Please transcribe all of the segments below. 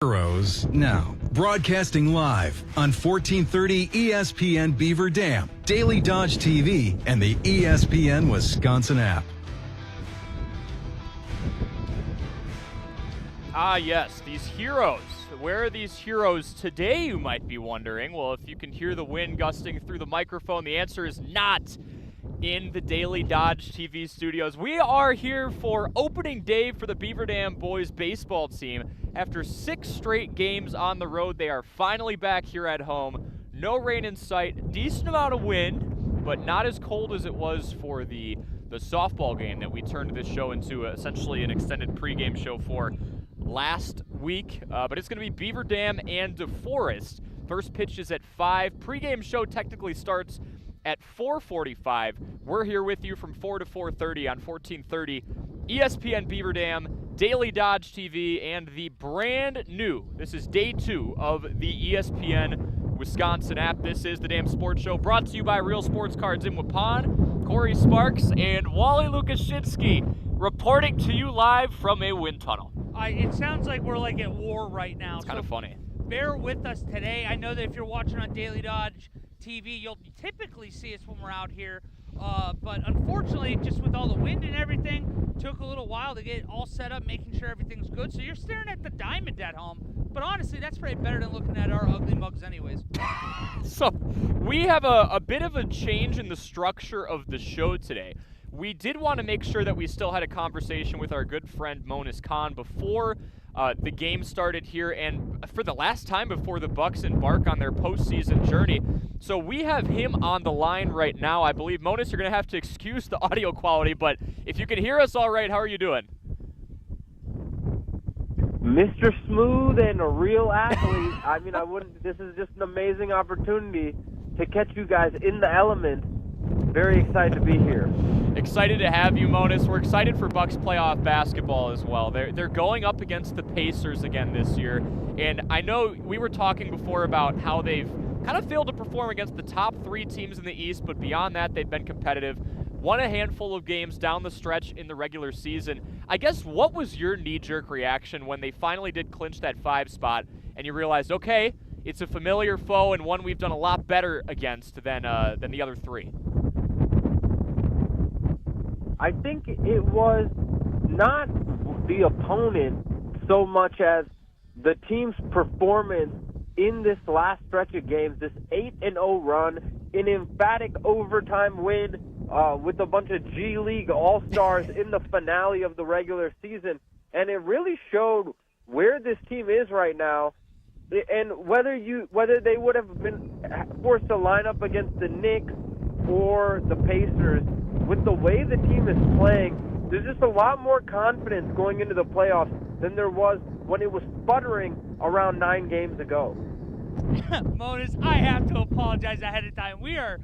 Heroes now. Broadcasting live on 1430 ESPN Beaver Dam, Daily Dodge TV, and the ESPN Wisconsin app. Ah, yes, these heroes. Where are these heroes today, you might be wondering? Well, if you can hear the wind gusting through the microphone, the answer is not in the Daily Dodge TV studios. We are here for opening day for the Beaver Dam boys baseball team. After 6 straight games on the road, they are finally back here at home. No rain in sight, decent amount of wind, but not as cold as it was for the softball game that we turned this show into essentially an extended pregame show for last week. But it's going to be Beaver Dam and DeForest. First pitch is at 5. Pregame show technically starts at 4:45. We're here with you from 4 to 4:30 on 1430 ESPN Beaver Dam, Daily Dodge TV, and the brand new, this is day 2 of the ESPN Wisconsin app. This is the Dam Sports Show, brought to you by Real Sports Cards in Waupun. Corey Sparks and Wally Lukashinsky reporting to you live from a wind tunnel. It sounds like we're like at war right now. It's kind of funny. Bear with us today. I know that if you're watching on Daily Dodge TV, you'll typically see us when we're out here. But unfortunately, just with all the wind and everything, took a little while to get all set up, making sure everything's good. So you're staring at the diamond at home. But honestly, that's probably better than looking at our ugly mugs anyways. So we have a bit of a change in the structure of the show today. We did want to make sure that we still had a conversation with our good friend Monis Khan before the game started here, and for the last time before the Bucks embark on their postseason journey. So we have him on the line right now. I believe, Monis, you're going to have to excuse the audio quality, but if you can hear us all right, how are you doing? Mr. Smooth and a real athlete. I mean, this is just an amazing opportunity to catch you guys in the element. Very excited to be here. Excited to have you, Monis. We're excited for Bucks playoff basketball as well. They're going up against the Pacers again this year, and I know we were talking before about how they've kind of failed to perform against the top 3 teams in the East, but beyond that, they've been competitive. Won a handful of games down the stretch in the regular season. I guess, what was your knee-jerk reaction when they finally did clinch that 5 spot and you realized, okay, it's a familiar foe and one we've done a lot better against than the other 3? I think it was not the opponent so much as the team's performance in this last stretch of games, this 8-0 run, an emphatic overtime win with a bunch of G League All-Stars in the finale of the regular season. And it really showed where this team is right now, and whether they would have been forced to line up against the Knicks or the Pacers. With the way the team is playing, there's just a lot more confidence going into the playoffs than there was when it was sputtering around 9 games ago. Monis, I have to apologize ahead of time. We are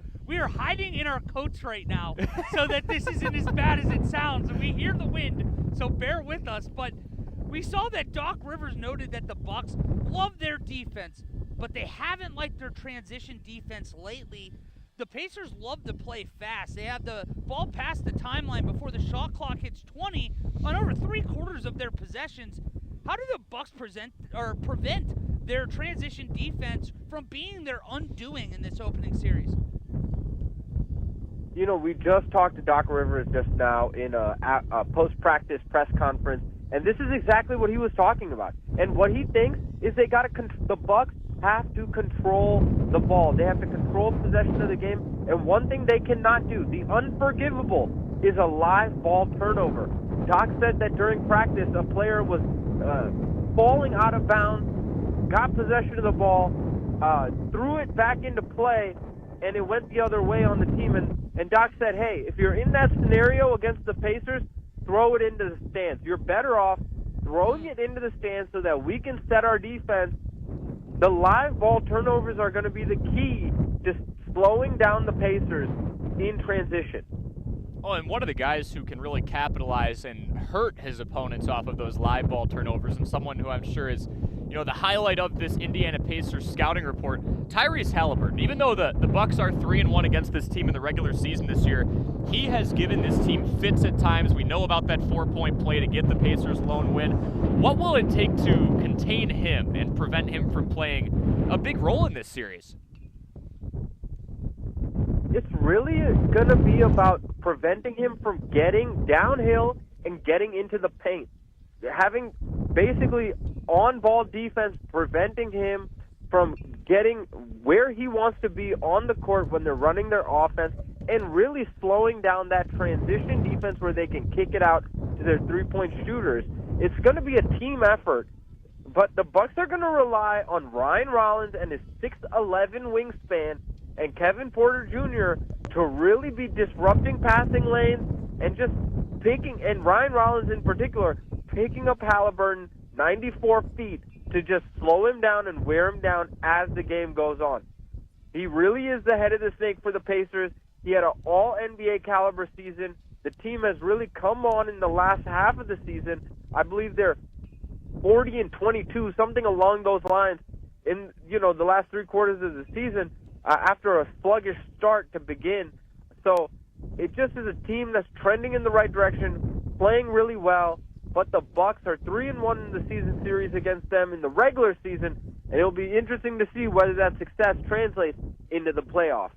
hiding in our coats right now so that this isn't as bad as it sounds. And we hear the wind, so bear with us. But we saw that Doc Rivers noted that the Bucks love their defense, but they haven't liked their transition defense lately. The Pacers love to play fast. They have the ball past the timeline before the shot clock hits 20 on over 3/4 of their possessions. How do the Bucks prevent their transition defense from being their undoing in this opening series? You know, we just talked to Doc Rivers just now in a post-practice press conference, and this is exactly what he was talking about. And what he thinks is the Bucks have to control the ball. They have to control possession of the game. And one thing they cannot do, the unforgivable, is a live ball turnover. Doc said that during practice, a player was falling out of bounds, got possession of the ball, threw it back into play, and it went the other way on the team. And Doc said, hey, if you're in that scenario against the Pacers, throw it into the stands. You're better off throwing it into the stands so that we can set our defense. The live ball turnovers are going to be the key to slowing down the Pacers in transition. Oh, and one of the guys who can really capitalize and hurt his opponents off of those live ball turnovers, and someone who I'm sure is, the highlight of this Indiana Pacers scouting report, Tyrese Halliburton. Even though the Bucks are 3-1 against this team in the regular season this year, he has given this team fits at times. We know about that 4-point play to get the Pacers lone win. What will it take to contain him and prevent him from playing a big role in this series? It's really going to be about preventing him from getting downhill and getting into the paint. Having basically on-ball defense preventing him from getting where he wants to be on the court when they're running their offense, and really slowing down that transition defense where they can kick it out to their three-point shooters. It's going to be a team effort, but the Bucks are going to rely on Ryan Rollins and his 6'11" wingspan and Kevin Porter Jr. to really be disrupting passing lanes and just picking, and Ryan Rollins in particular, picking up Halliburton 94 feet to just slow him down and wear him down as the game goes on. He really is the head of the snake for the Pacers. He had an all-NBA caliber season. The team has really come on in the last half of the season. I believe they're 40-22, something along those lines, in the last three quarters of the season after a sluggish start to begin. So it just is a team that's trending in the right direction, playing really well. But the Bucks are 3-1 in the season series against them in the regular season, and it'll be interesting to see whether that success translates into the playoffs.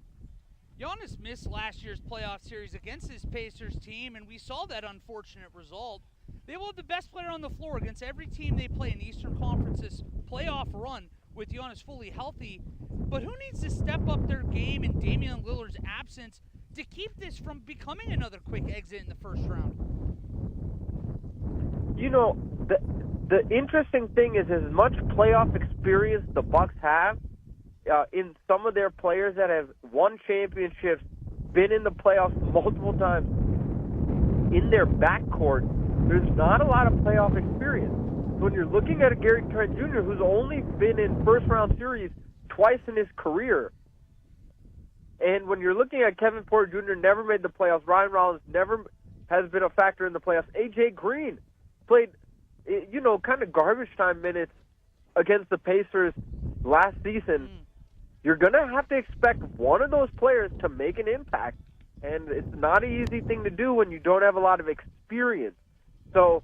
Giannis missed last year's playoff series against his Pacers team, and we saw that unfortunate result. They will have the best player on the floor against every team they play in the Eastern Conference's playoff run with Giannis fully healthy. But who needs to step up their game in Damian Lillard's absence to keep this from becoming another quick exit in the first round? The interesting thing is, as much playoff experience the Bucks have, in some of their players that have won championships, been in the playoffs multiple times, in their backcourt, there's not a lot of playoff experience. So when you're looking at a Gary Trent Jr., who's only been in first-round series twice in his career, and when you're looking at Kevin Porter Jr., never made the playoffs, Ryan Rollins never has been a factor in the playoffs, A.J. Green played, kind of garbage time minutes against the Pacers last season. You're going to have to expect one of those players to make an impact, and it's not an easy thing to do when you don't have a lot of experience. So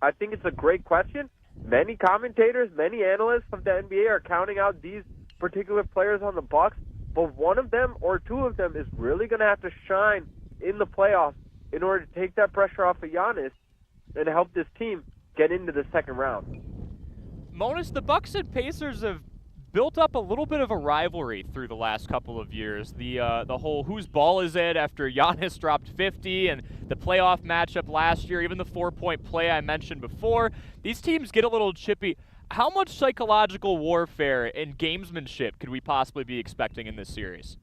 I think it's a great question. Many commentators, many analysts of the NBA are counting out these particular players on the Bucks, but one of them or two of them is really going to have to shine in the playoffs in order to take that pressure off of Giannis and help this team get into the second round. Monis, the Bucks and Pacers have built up a little bit of a rivalry through the last couple of years. The whole whose ball is it after Giannis dropped 50, and the playoff matchup last year, even the 4-point play I mentioned before. These teams get a little chippy. How much psychological warfare and gamesmanship could we possibly be expecting in this series?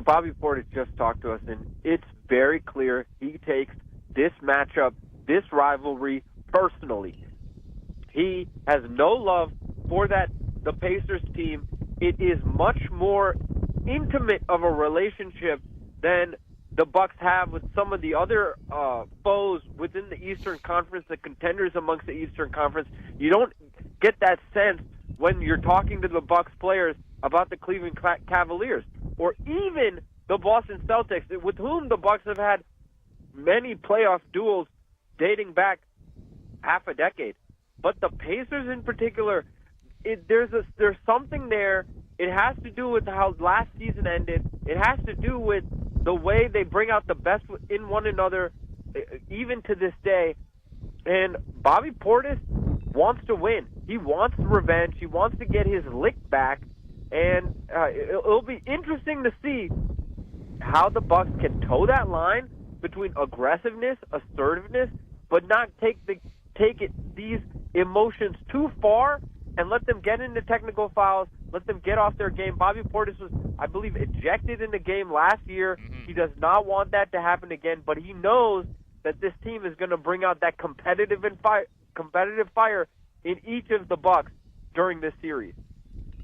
Bobby Portis just talked to us, and it's very clear he takes this matchup, this rivalry, personally. He has no love for the Pacers team. It is much more intimate of a relationship than the Bucks have with some of the other foes within the Eastern Conference, the contenders amongst the Eastern Conference. You don't get that sense when you're talking to the Bucks players about the Cleveland Cavaliers or even the Boston Celtics, with whom the Bucks have had many playoff duels dating back half a decade. But the Pacers in particular, there's something there. It has to do with how last season ended. It has to do with the way they bring out the best in one another, even to this day. And Bobby Portis wants to win. He wants revenge. He wants to get his lick back. And it'll be interesting to see how the Bucks can toe that line between aggressiveness, assertiveness, but not take these emotions too far and let them get into technical fouls, let them get off their game. Bobby Portis was, I believe, ejected in the game last year. He does not want that to happen again, but he knows that this team is going to bring out that competitive fire in each of the Bucks during this series.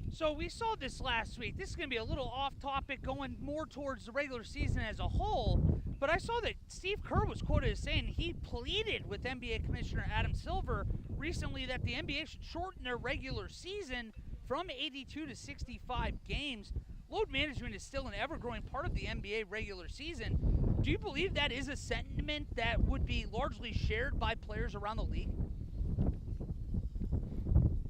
So we saw this last week. This is going to be a little off topic, going more towards the regular season as a whole. But I saw that Steve Kerr was quoted as saying he pleaded with NBA Commissioner Adam Silver recently that the NBA should shorten their regular season from 82 to 65 games. Load management is still an ever-growing part of the NBA regular season. Do you believe that is a sentiment that would be largely shared by players around the league?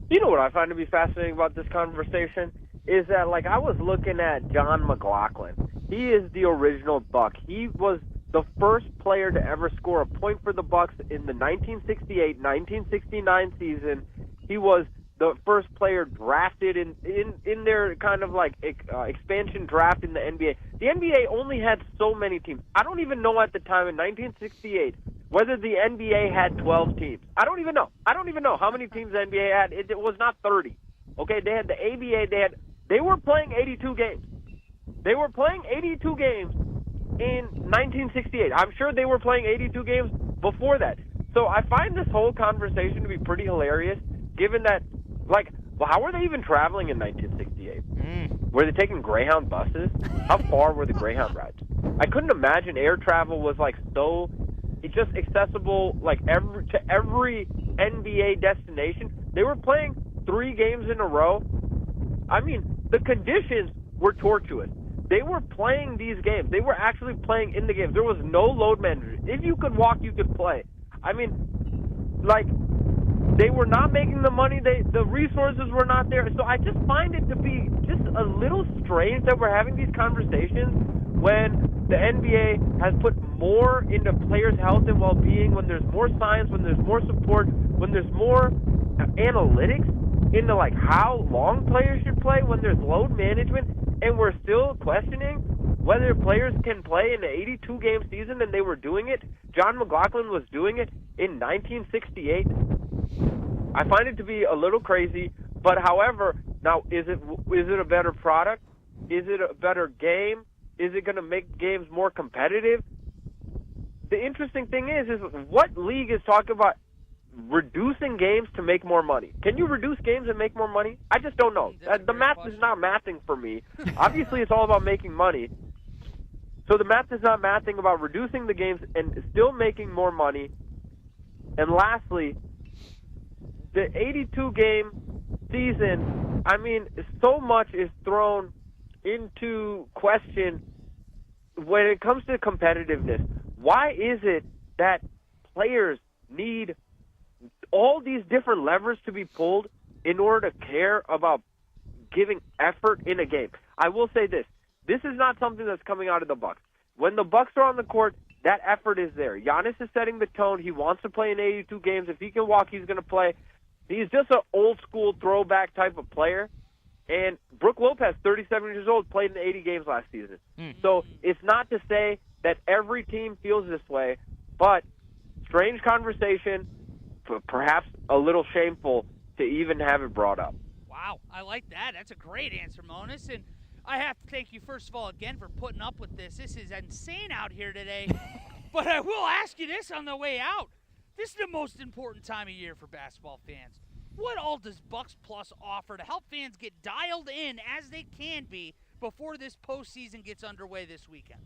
You know what I find to be fascinating about this conversation is that, like, I was looking at John McLaughlin. He is the original Buck. He was the first player to ever score a point for the Bucks in the 1968-1969 season. He was the first player drafted in their kind of like expansion draft in the NBA. The NBA only had so many teams. I don't even know at the time in 1968 whether the NBA had 12 teams. I don't even know. I don't even know how many teams the NBA had. It was not 30. Okay, they had the ABA. They were playing 82 games. They were playing 82 games in 1968. I'm sure they were playing 82 games before that. So I find this whole conversation to be pretty hilarious, given that, like, well, how were they even traveling in 1968? Were they taking Greyhound buses? How far were the Greyhound rides? I couldn't imagine air travel was like so just accessible, like to every NBA destination. They were playing 3 games in a row. I mean, the conditions were tortuous. They were playing these games. They were actually playing in the games. There was no load management. If you could walk, you could play. I mean, like, they were not making the money. The resources were not there. So I just find it to be just a little strange that we're having these conversations when the NBA has put more into players' health and well-being, when there's more science, when there's more support, when there's more analytics into, like, how long players should play, when there's load management, and we're still questioning whether players can play in an 82-game season, and they were doing it. John McLaughlin was doing it in 1968. I find it to be a little crazy, but however, now, is it a better product? Is it a better game? Is it going to make games more competitive? The interesting thing is what league is talking about reducing games to make more money? Can you reduce games and make more money? I just don't know. The math is not mathing for me. Obviously, it's all about making money. So the math is not mathing about reducing the games and still making more money. And lastly, the 82-game season, I mean, so much is thrown into question when it comes to competitiveness. Why is it that players need all these different levers to be pulled in order to care about giving effort in a game? I will say this. This is not something that's coming out of the Bucks. When the Bucks are on the court, that effort is there. Giannis is setting the tone. He wants to play in 82 games. If he can walk, he's going to play. He's just an old-school throwback type of player. And Brook Lopez, 37 years old, played in 80 games last season. So it's not to say that every team feels this way, but strange conversation, perhaps a little shameful to even have it brought up. Wow, I like that. That's a great answer, Monis. And I have to thank you, first of all, again, for putting up with this. This is insane out here today. But I will ask you this on the way out. This is the most important time of year for basketball fans. What all does Bucks Plus offer to help fans get dialed in as they can be before this postseason gets underway this weekend?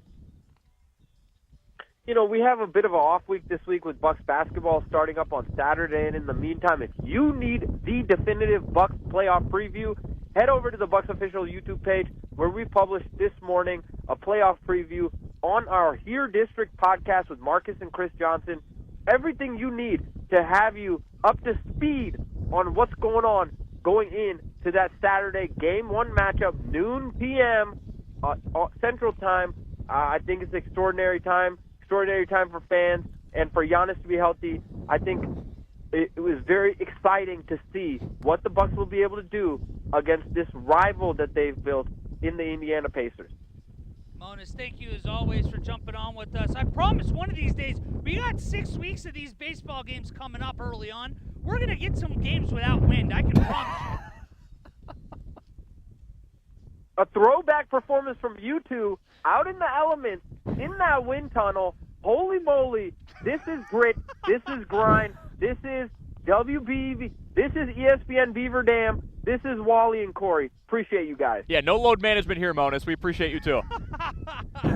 You know, we have a bit of an off week this week with Bucks basketball starting up on Saturday. And in the meantime, if you need the definitive Bucks playoff preview, head over to the Bucks official YouTube page where we published this morning a playoff preview on our Here District podcast with Marcus and Chris Johnson. Everything you need to have you up to speed on what's going on going in to that Saturday Game 1 matchup, noon p.m. Central Time. I think it's extraordinary time for fans and for Giannis to be healthy. I think it was very exciting to see what the Bucks will be able to do against this rival that they've built in the Indiana Pacers. Monis, thank you as always for jumping on with us. I promise one of these days, we got 6 weeks of these baseball games coming up early on. We're going to get some games without wind, I can promise you. A throwback performance from you two out in the elements, in that wind tunnel. Holy moly, this is grit, this is grind, this is WBV, this is ESPN Beaver Dam, this is Wally and Corey. Appreciate you guys. Yeah, no load management here, Monis. We appreciate you, too. All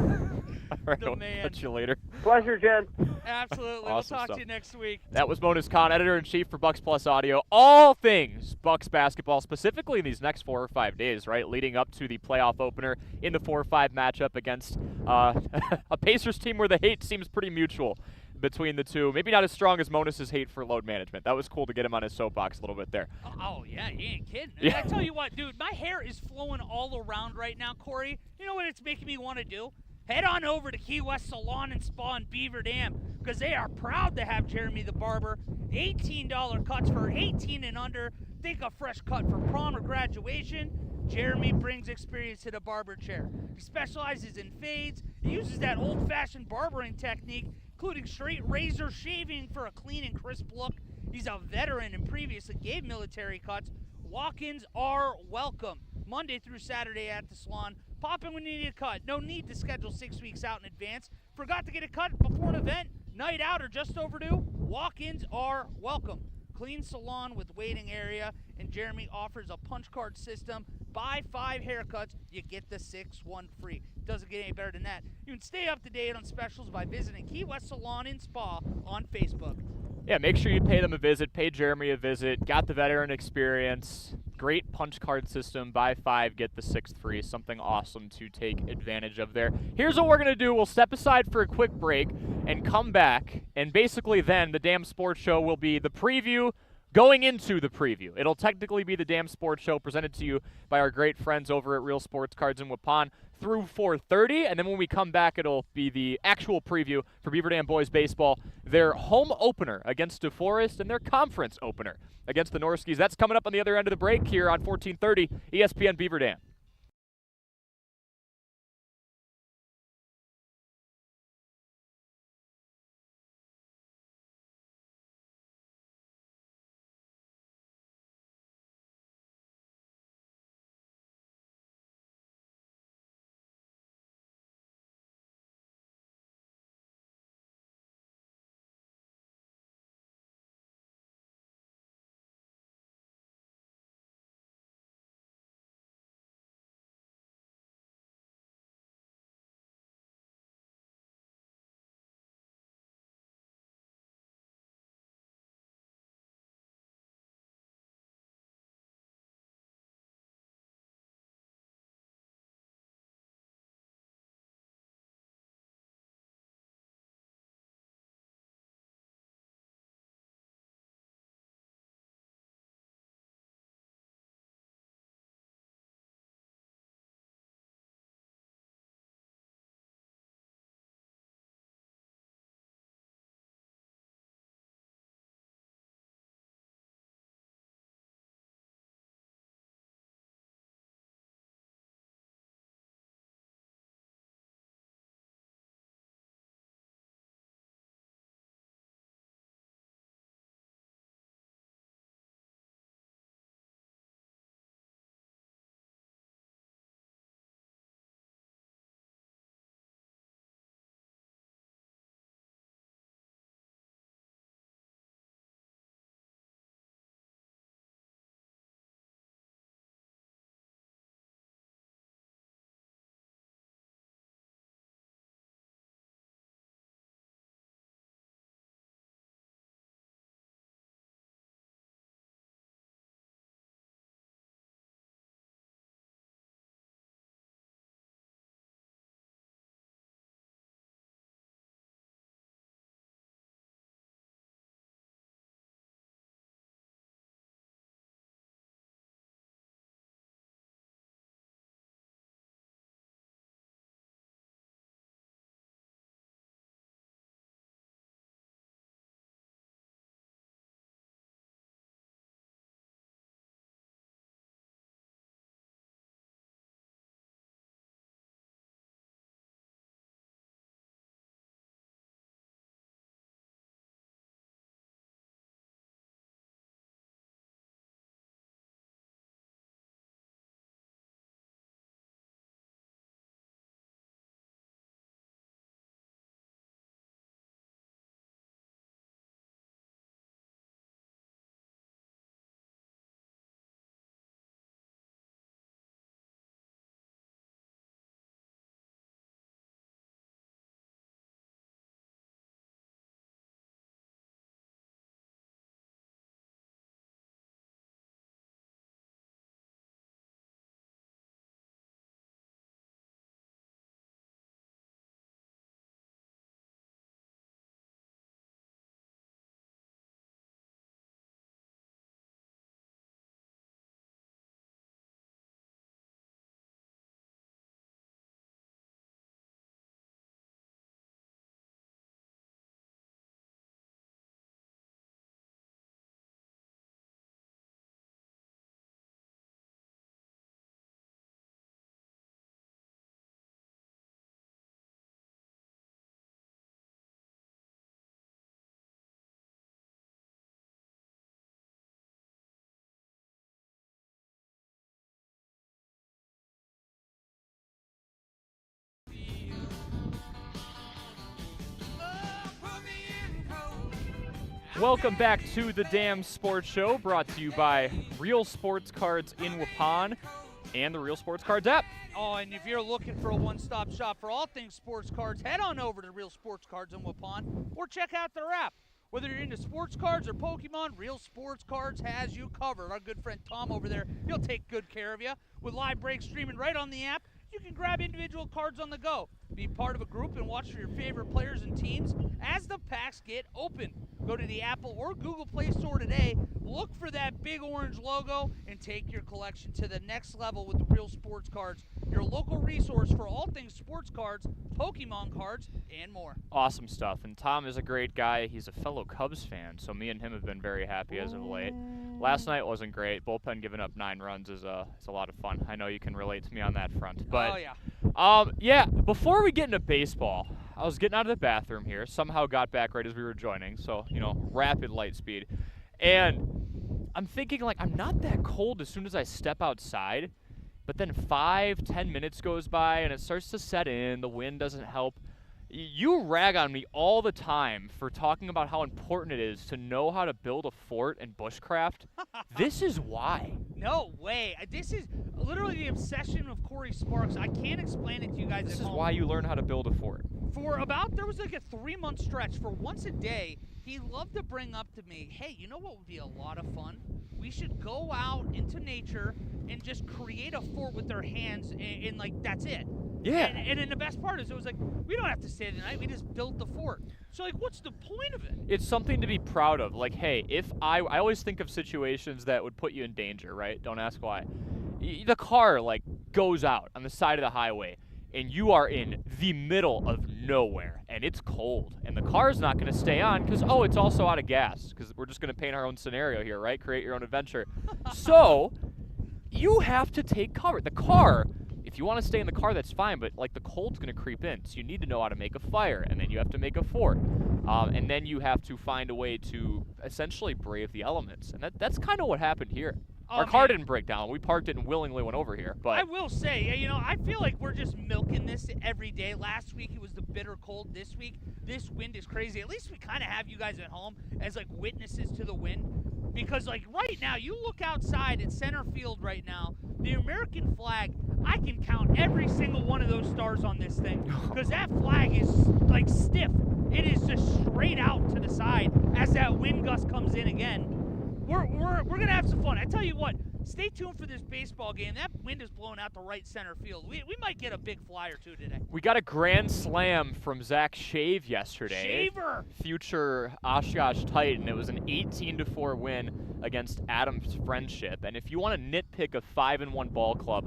right, The we'll man. catch you later. Pleasure, Jen. Absolutely. Awesome We'll talk stuff. to you next week. That was Monis Khan, editor-in-chief for Bucks Plus Audio. All things Bucks basketball, specifically in these next 4 or 5 days, right, leading up to the playoff opener in the 4-5 matchup against a Pacers team where the hate seems pretty mutual between the two. Maybe not as strong as Monis's hate for load management. That was cool to get him on his soapbox a little bit there. Oh, yeah, you ain't kidding. Yeah. I tell you what, dude, my hair is flowing all around right now, Corey. You know what it's making me want to do? Head on over to Key West Salon and Spa in Beaver Dam, because they are proud to have Jeremy the Barber. $18 cuts for 18 and under. Think a fresh cut for prom or graduation. Jeremy brings experience to the barber chair. He specializes in fades. He uses that old-fashioned barbering technique, including straight razor shaving for a clean and crisp look. He's a veteran and previously gave military cuts. Walk-ins are welcome. Monday through Saturday at the salon. Pop in when you need a cut. No need to schedule 6 weeks out in advance. Forgot to get a cut before an event, night out, or just overdue? Walk-ins are welcome. Clean salon with waiting area, and Jeremy offers a punch card system. Buy 5 haircuts, you get the 6th one free. Doesn't get any better than that. You can stay up to date on specials by visiting Key West Salon and Spa on Facebook. Yeah, make sure you pay them a visit, pay Jeremy a visit. Got the veteran experience, great punch card system. Buy 5, get the 6th free. Something awesome to take advantage of there. Here's what we're going to do. We'll step aside for a quick break and come back. And basically then the Dam Sports Show will be the preview going into the preview. It'll technically be the Dam Sports Show presented to you by our great friends over at Real Sports Cards in Waupun through 4:30, and then when we come back, it'll be the actual preview for Beaver Dam Boys Baseball, their home opener against DeForest and their conference opener against the Norskies. That's coming up on the other end of the break here on 1430 ESPN Beaver Dam. welcome back to the Dam Sports Show, brought to you by Real Sports Cards in Waupun and the Real Sports Cards app. Oh, and if you're looking for a one-stop shop for all things sports cards, head on over to Real Sports Cards in Waupun or check out their app. Whether you're into sports cards or Pokemon, Real Sports Cards has you covered. Our good friend Tom over there, he'll take good care of you. With live breaks streaming right on the app, you can grab individual cards on the go. Be part of a group and watch for your favorite players and teams as the packs get open. Go to the Apple or Google Play Store today, look for that big orange logo, and take your collection to the next level with the Real Sports Cards, your local resource for all things sports cards, Pokemon cards, and more. Awesome stuff. And Tom is a great guy. He's a fellow Cubs fan, so me and him have been very happy as of late. Last night wasn't great. Bullpen giving up 9 runs is a lot of fun. I know you can relate to me on that front. But, yeah. Before we get into baseball, I was getting out of the bathroom here. Somehow got back right as we were joining. So, rapid light speed. And I'm thinking, I'm not that cold as soon as I step outside. But then 5-10 minutes goes by, and it starts to set in. The wind doesn't help. You rag on me all the time for talking about how important it is to know how to build a fort and bushcraft. This is why. No way. This is literally the obsession of Corey Sparks. I can't explain it to you guys This at is home. why you learn how to build a fort. There was a 3-month stretch. For once a day, he loved to bring up to me, hey, you know what would be a lot of fun? We should go out into nature and just create a fort with our hands and that's it. Yeah. And then the best part is it was we don't have to stay the night. We just built the fort. So, what's the point of it? It's something to be proud of. Hey, if I always think of situations that would put you in danger, right? Don't ask why. The car, goes out on the side of the highway, and you are in the middle of nowhere, and it's cold, and the car's not going to stay on because, it's also out of gas, because we're just going to paint our own scenario here, right? Create your own adventure. So, you have to take cover. The car, if you want to stay in the car, that's fine, but, the cold's going to creep in, so you need to know how to make a fire, and then you have to make a fort, and then you have to find a way to essentially brave the elements, and that's kind of what happened here. Our car didn't break down. We parked it and willingly went over here. But I will say, I feel like we're just milking this every day. Last week it was the bitter cold. This week, this wind is crazy. At least we kind of have you guys at home as witnesses to the wind. Because right now, you look outside at center field right now, the American flag, I can count every single one of those stars on this thing. Because that flag is stiff. It is just straight out to the side as that wind gust comes in again. We're going to have some fun. I tell you what, stay tuned for this baseball game. That wind is blowing out the right center field. We might get a big fly or two today. We got a grand slam from Zach Shave yesterday. Shaver! Future Oshkosh Titan. It was an 18-4 win against Adams Friendship. And if you want to nitpick a 5-1 ball club,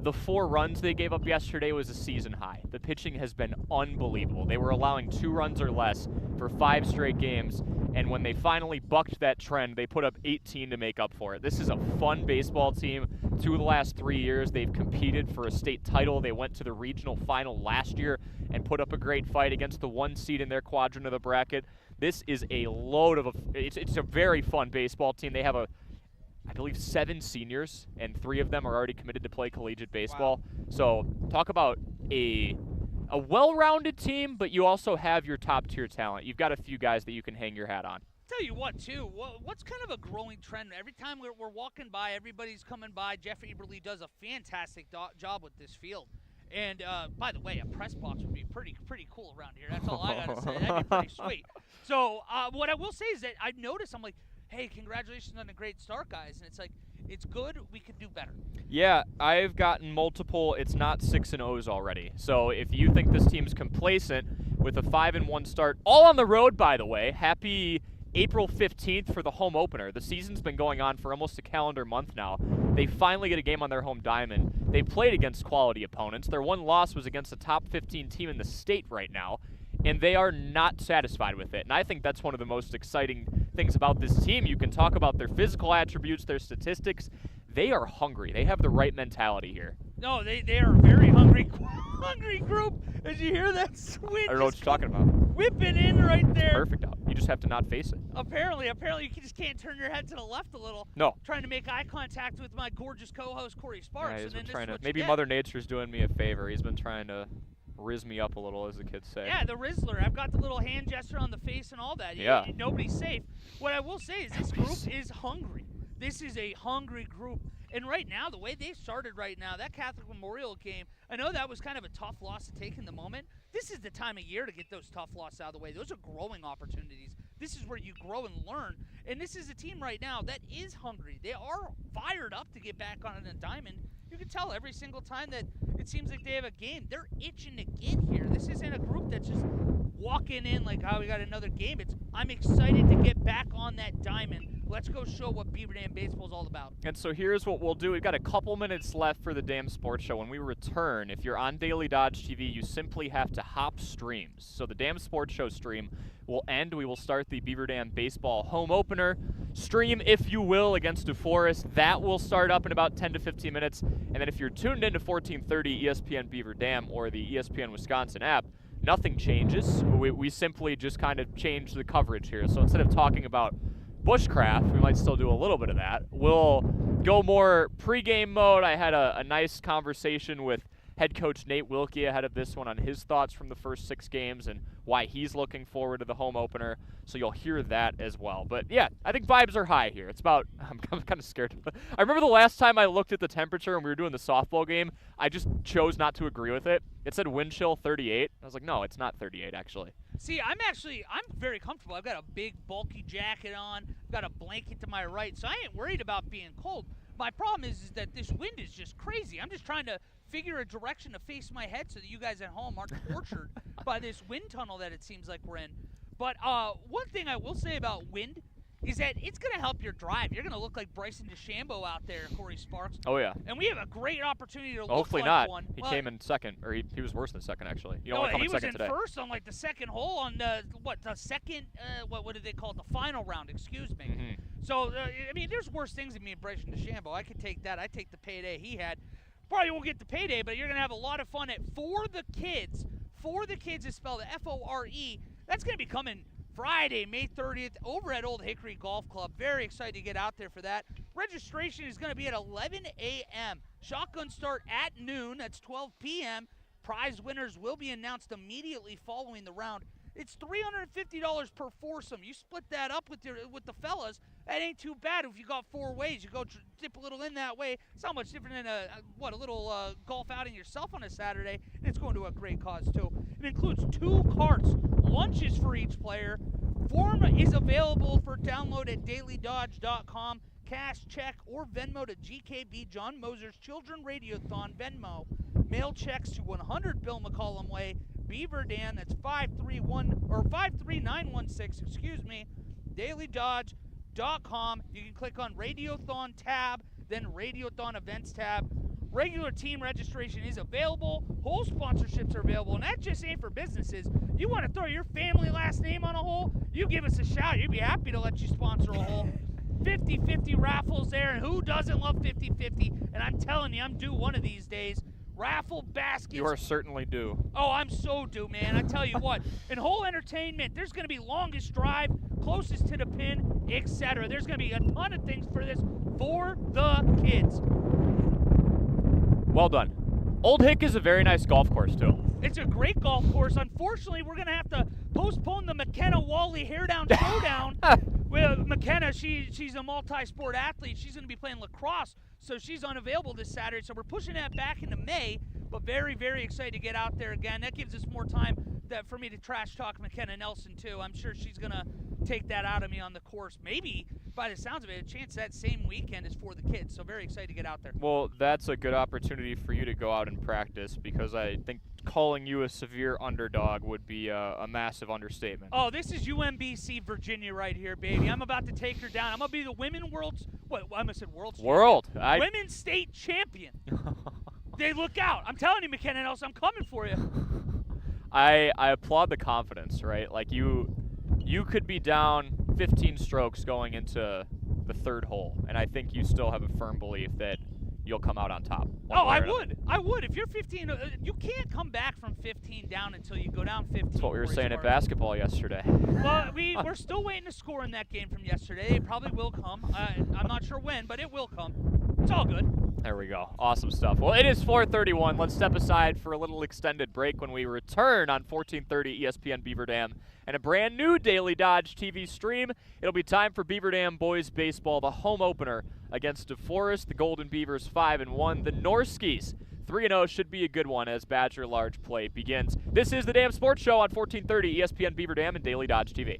the 4 runs they gave up yesterday was a season high. The pitching has been unbelievable. They were allowing 2 runs or less for 5 straight games. And when they finally bucked that trend, they put up 18 to make up for it. This is a fun baseball team. 2 of the last 3 years, they've competed for a state title. They went to the regional final last year and put up a great fight against the 1 seed in their quadrant of the bracket. This is a load of it's a very fun baseball team. They have I believe 7 seniors, and 3 of them are already committed to play collegiate baseball. Wow. So talk about a well-rounded team, but you also have your top-tier talent. You've got a few guys that you can hang your hat on. Tell you what, too, what's kind of a growing trend? Every time we're walking by, everybody's coming by. Jeff Eberly does a fantastic job with this field. And, by the way, a press box would be pretty cool around here. That's all I got to say. That'd be pretty sweet. So what I will say is that I've noticed, I'm like, hey, congratulations on a great start, guys. And it's good. We could do better. Yeah, I've gotten multiple. It's not 6-0s already. So if you think this team's complacent with a 5-1 start, all on the road, by the way, happy April 15th for the home opener. The season's been going on for almost a calendar month now. They finally get a game on their home diamond. They've played against quality opponents. Their one loss was against a top 15 team in the state right now, and they are not satisfied with it. And I think that's one of the most exciting things about this team. You can talk about their physical attributes, their statistics. They are hungry. They have the right mentality here. No, they are a very hungry group. As you hear that switch, I don't know what you're talking about. Whipping in right there. Perfect out. You just have to not face it. Apparently, you just can't turn your head to the left a little. No. Trying to make eye contact with my gorgeous co-host Corey Sparks. Yeah, he's and been then trying to. this is what Maybe you get. Mother Nature's doing me a favor. He's been trying to Riz me up a little, as the kids say. Yeah, the Rizzler. I've got the little hand gesture on the face and all that. Yeah. Nobody's safe. What I will say is this group is hungry. This is a hungry group. And right now, the way they've started right now, that Catholic Memorial game, I know that was kind of a tough loss to take in the moment. This is the time of year to get those tough losses out of the way. Those are growing opportunities. This is where you grow and learn. And this is a team right now that is hungry. They are fired up to get back on a diamond. You can tell every single time that it seems like they have a game, they're itching to get here. This isn't a group that's just walking in like, oh, we got another game. I'm excited to get back on that diamond. Let's go show what Beaver Dam baseball is all about. And so here's what we'll do. We've got a couple minutes left for the Dam Sports Show. When we return, if you're on Daily Dodge TV, you simply have to hop streams. So the Dam Sports Show stream will end. We will start the Beaver Dam baseball home opener stream, if you will, against DeForest. That will start up in about 10 to 15 minutes. And then if you're tuned into 1430 ESPN Beaver Dam or the ESPN Wisconsin app, nothing changes. We simply just kind of change the coverage here. So instead of talking about bushcraft, we might still do a little bit of that. We'll go more pregame mode. I had a nice conversation with head coach Nate Wilkie ahead of this one on his thoughts from the first 6 games and why he's looking forward to the home opener. So you'll hear that as well. But yeah, I think vibes are high here. It's about, I'm kind of scared. I remember the last time I looked at the temperature and we were doing the softball game, I just chose not to agree with it. It said wind chill 38. I was like, no, it's not 38 actually. See, I'm very comfortable. I've got a big, bulky jacket on. I've got a blanket to my right, so I ain't worried about being cold. My problem is that this wind is just crazy. I'm just trying to figure a direction to face my head so that you guys at home aren't tortured by this wind tunnel that it seems like we're in. But one thing I will say about wind is that it's going to help your drive. You're going to look like Bryson DeChambeau out there, Corey Sparks. Oh, yeah. And we have a great opportunity to look Hopefully like not. one. He came in second, or he was worse than second, actually. You don't No, want to come he in was second in today. first on like the second hole on the second, what did they call it? The final round, excuse me. Mm-hmm. So, I mean, there's worse things than me and Bryson DeChambeau. I could take that. I'd take the payday he had. Probably won't get the payday, but you're going to have a lot of fun at For the Kids. For the Kids is spelled F-O-R-E. That's going to be coming Friday, May 30th, over at Old Hickory Golf Club. Very excited to get out there for that. Registration is going to be at 11 a.m. Shotgun start at noon. That's 12 p.m. Prize winners will be announced immediately following the round. It's $350 per foursome. You split that up with the fellas. That ain't too bad. If you got 4 ways, you go dip a little in that way. It's not much different than a little golf outing yourself on a Saturday. And it's going to a great cause too. It includes 2 carts, lunches for each player. Form is available for download at dailydodge.com. Cash, check, or Venmo to GKB John Moser's Children Radiothon Venmo. Mail checks to 100 Bill McCollum Way, Beaver Dam. That's 53916. Excuse me. dailydodge.com. You can click on Radiothon tab, then Radiothon events tab. Regular team registration is available. Hole sponsorships are available, and that just ain't for businesses. You want to throw your family last name on a hole? You give us a shout. You'd be happy to let you sponsor a hole. 50-50 raffles there, and who doesn't love 50-50? And I'm telling you, I'm due one of these days. Raffle baskets. You are certainly due. Oh, I'm so due, man. I tell you what. In whole entertainment, there's going to be longest drive, closest to the pin, etc. There's going to be a ton of things for this for the kids. Well done. Old Hick is a very nice golf course, too. It's a great golf course. Unfortunately, we're going to have to postpone the McKenna-Wally Hairdown Showdown. Well, McKenna, she's a multi-sport athlete. She's going to be playing lacrosse, so she's unavailable this Saturday. So we're pushing that back into May, but very, very excited to get out there again. That gives us more time for me to trash talk McKenna Nelson, too. I'm sure she's going to take that out of me on the course. Maybe, by the sounds of it, a chance that same weekend is for the kids. So very excited to get out there. Well, that's a good opportunity for you to go out and practice, because I think calling you a severe underdog would be a massive understatement. Oh, this is UMBC Virginia right here, baby. I'm about to take her down. I'm going to be the women's women's state champion. They look out. I'm telling you, McKenna Nelson, I'm coming for you. I applaud the confidence, right? Like you could be down 15 strokes going into the 3rd hole, and I think you still have a firm belief that you'll come out on top. Oh, I would. If you're 15, you can't come back from 15 down until you go down 15. That's what we were saying at basketball yesterday. Well, we're still waiting to score in that game from yesterday. It probably will come. I'm not sure when, but it will come. It's all good. There we go. Awesome stuff. Well, it is 4:31. Let's step aside for a little extended break. When we return on 1430 ESPN Beaver Dam and a brand new Daily Dodge TV stream, it'll be time for Beaver Dam boys baseball, the home opener against DeForest. The Golden Beavers 5-1. The Norskies 3-0 should be a good one as Badger Large play begins. This is the Dam Sports Show on 1430 ESPN Beaver Dam and Daily Dodge TV.